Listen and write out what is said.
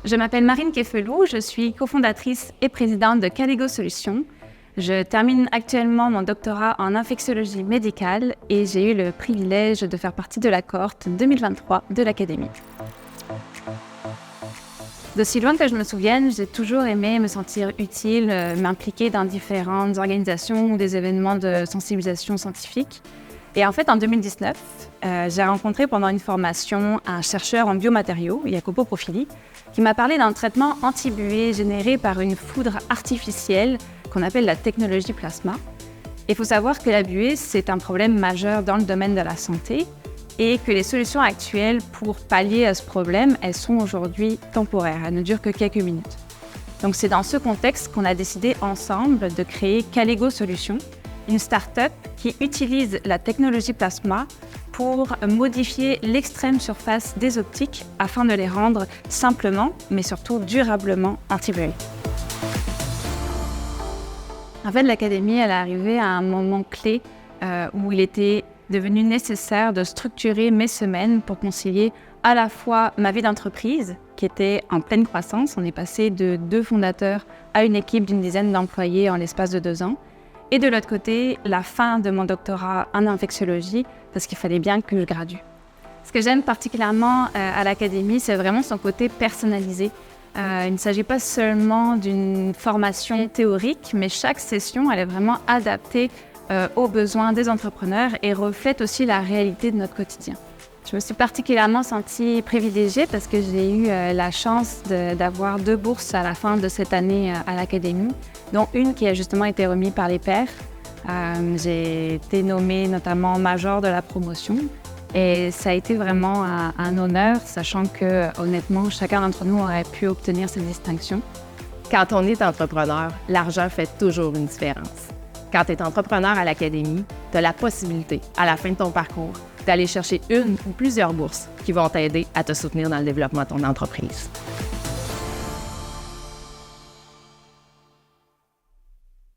Je m'appelle Marine Kefelou, je suis cofondatrice et présidente de Caligo Solutions. Je termine actuellement mon doctorat en infectiologie médicale et j'ai eu le privilège de faire partie de la cohorte 2023 de l'Académie. D'aussi loin que je me souvienne, j'ai toujours aimé me sentir utile, m'impliquer dans différentes organisations ou des événements de sensibilisation scientifique. Et en fait, en 2019, j'ai rencontré pendant une formation un chercheur en biomatériaux, Jacopo Profili, qui m'a parlé d'un traitement anti-buée généré par une foudre artificielle qu'on appelle la technologie plasma. Il faut savoir que la buée, c'est un problème majeur dans le domaine de la santé et que les solutions actuelles pour pallier à ce problème, elles sont aujourd'hui temporaires, elles ne durent que quelques minutes. Donc c'est dans ce contexte qu'on a décidé ensemble de créer Caligo Solutions, une start-up qui utilise la technologie plasma pour modifier l'extrême surface des optiques afin de les rendre simplement, mais surtout durablement anti-buée. En fait, l'Académie, elle est arrivée à un moment clé où il était devenu nécessaire de structurer mes semaines pour concilier à la fois ma vie d'entreprise, qui était en pleine croissance, on est passé de 2 fondateurs à une équipe d'une dizaine d'employés en l'espace de 2 ans, et de l'autre côté, la fin de mon doctorat en infectiologie, parce qu'il fallait bien que je gradue. Ce que j'aime particulièrement à l'Académie, c'est vraiment son côté personnalisé. Il ne s'agit pas seulement d'une formation théorique, mais chaque session, elle est vraiment adaptée aux besoins des entrepreneurs et reflète aussi la réalité de notre quotidien. Je me suis particulièrement sentie privilégiée parce que j'ai eu la chance d'avoir 2 bourses à la fin de cette année à l'Académie, dont une qui a justement été remise par les pairs. J'ai été nommée notamment major de la promotion et ça a été vraiment un honneur, sachant que honnêtement, chacun d'entre nous aurait pu obtenir cette distinction. Quand on est entrepreneur, l'argent fait toujours une différence. Quand tu es entrepreneur à l'Académie, tu as la possibilité, à la fin de ton parcours, d'aller chercher une ou plusieurs bourses qui vont t'aider à te soutenir dans le développement de ton entreprise.